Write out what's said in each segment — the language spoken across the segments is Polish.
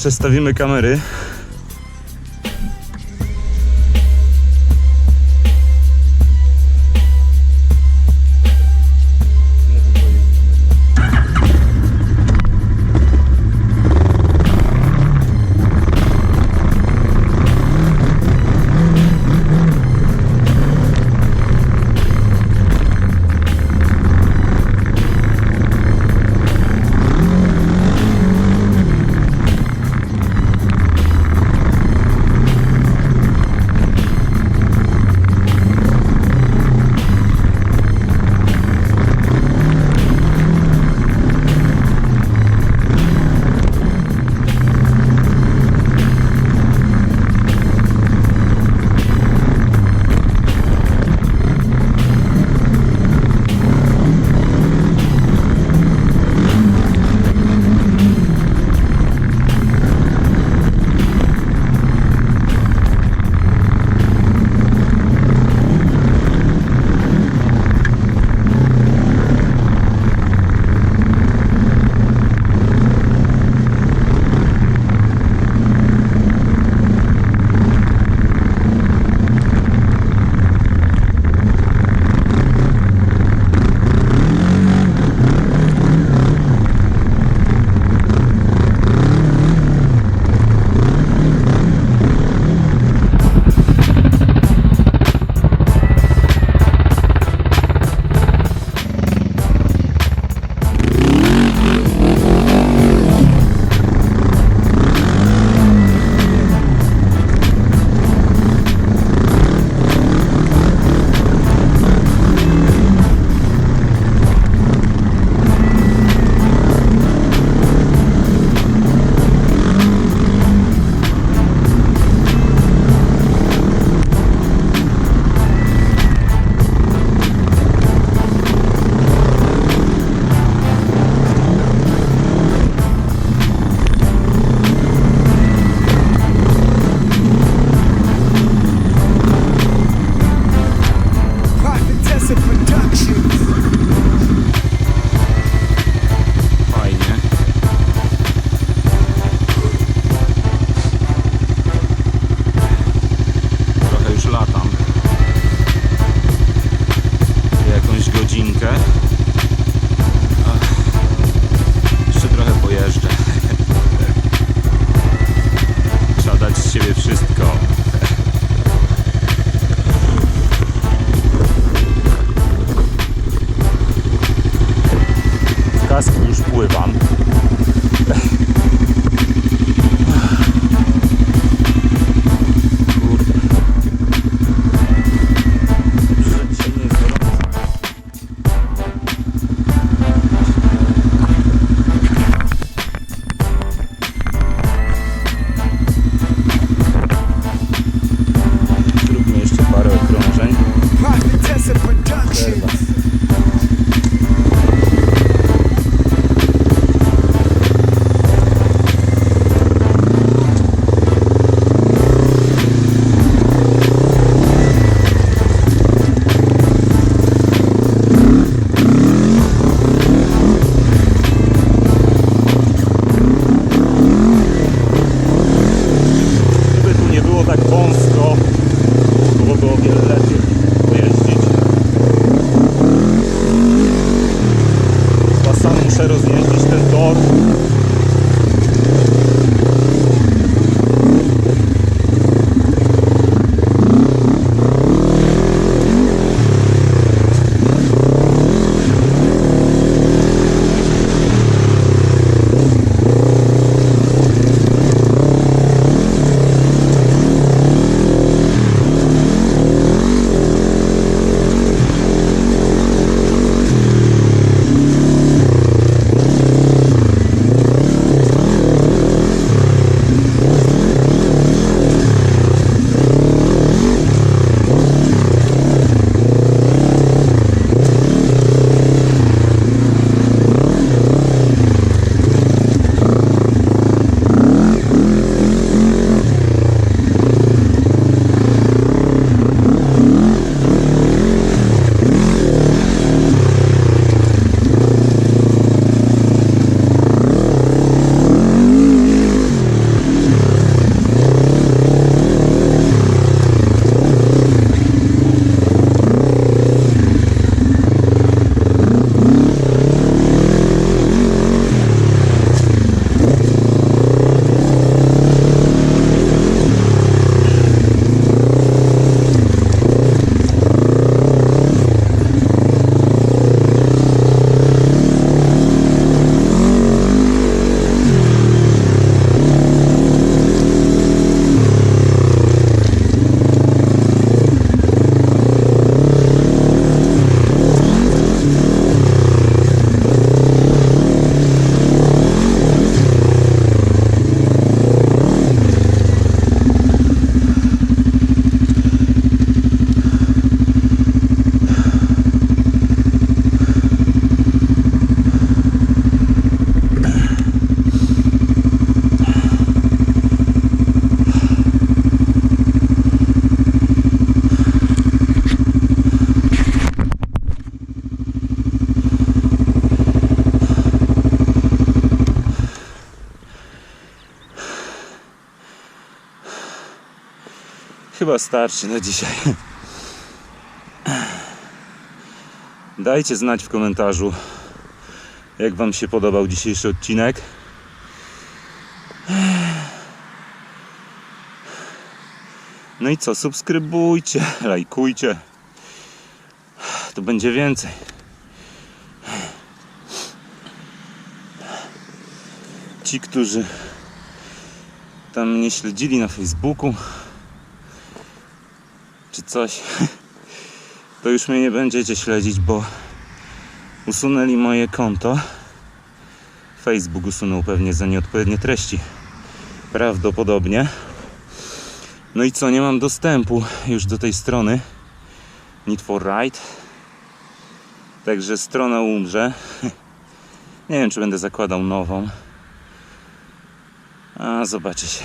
Przestawimy kamery. Chyba starczy na dzisiaj. Dajcie znać w komentarzu, jak wam się podobał dzisiejszy odcinek. No i co, subskrybujcie, lajkujcie. To będzie więcej. Ci, którzy tam mnie śledzili na Facebooku czy coś, to już mnie nie będziecie śledzić, bo usunęli moje konto. Facebook usunął pewnie za nieodpowiednie treści. Prawdopodobnie. No i co, nie mam dostępu już do tej strony Need for Ride. Także strona umrze. Nie wiem, czy będę zakładał nową. A zobaczy się.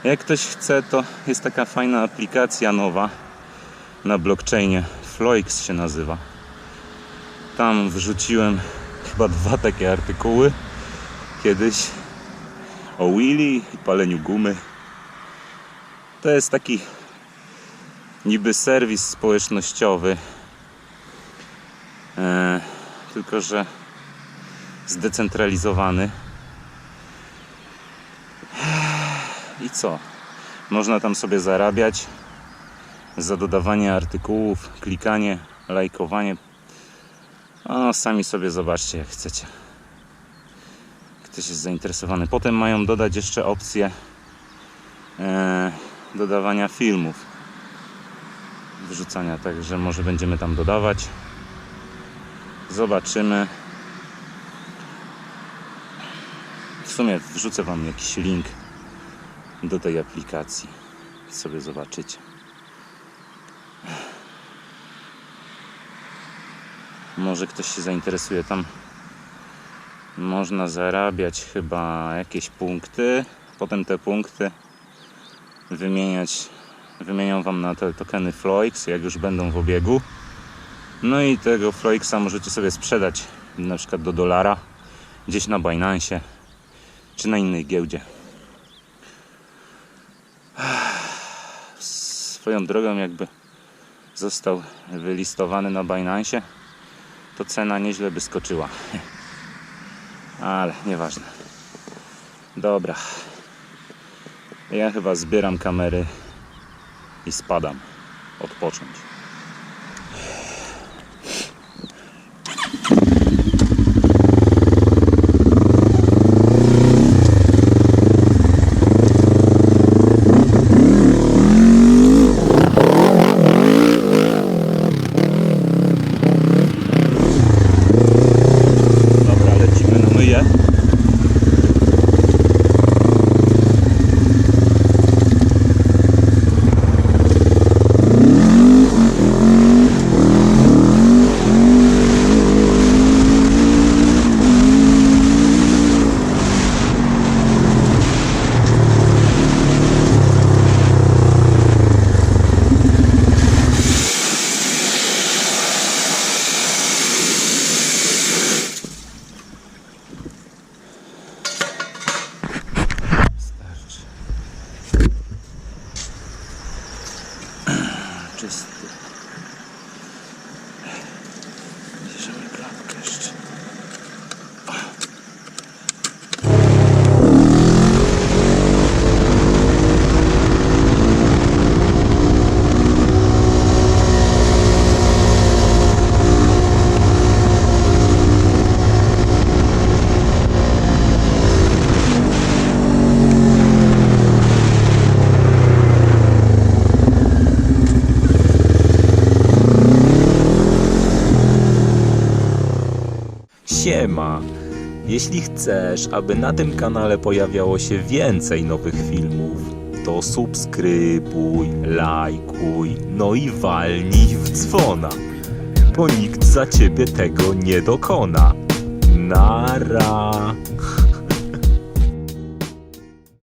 Jak ktoś chce, to jest taka fajna aplikacja nowa na blockchainie. Floix się nazywa. Tam wrzuciłem chyba 2 takie artykuły kiedyś o wheelie i paleniu gumy. To jest taki niby serwis społecznościowy, tylko że zdecentralizowany. I co? Można tam sobie zarabiać za dodawanie artykułów, klikanie, lajkowanie. O, sami sobie zobaczcie, jak chcecie. Ktoś jest zainteresowany. Potem mają dodać jeszcze opcję dodawania filmów, wrzucania, także może będziemy tam dodawać. Zobaczymy. W sumie wrzucę wam jakiś link do tej aplikacji. Sobie zobaczycie. Może ktoś się zainteresuje. Tam można zarabiać chyba jakieś punkty. Potem te punkty wymienią wam na te tokeny Floix, jak już będą w obiegu. No i tego Floixa możecie sobie sprzedać na przykład do $1 gdzieś na Binance czy na innej giełdzie. Swoją drogą, jakby został wylistowany na Binance, to cena nieźle by skoczyła. Ale nieważne. Dobra. Ja chyba zbieram kamery i spadam. Odpocząć. Czysty. Bierzemy klatkę jeszcze. Siema! Jeśli chcesz, aby na tym kanale pojawiało się więcej nowych filmów, to subskrybuj, lajkuj, no i walnij w dzwona, bo nikt za ciebie tego nie dokona. Nara!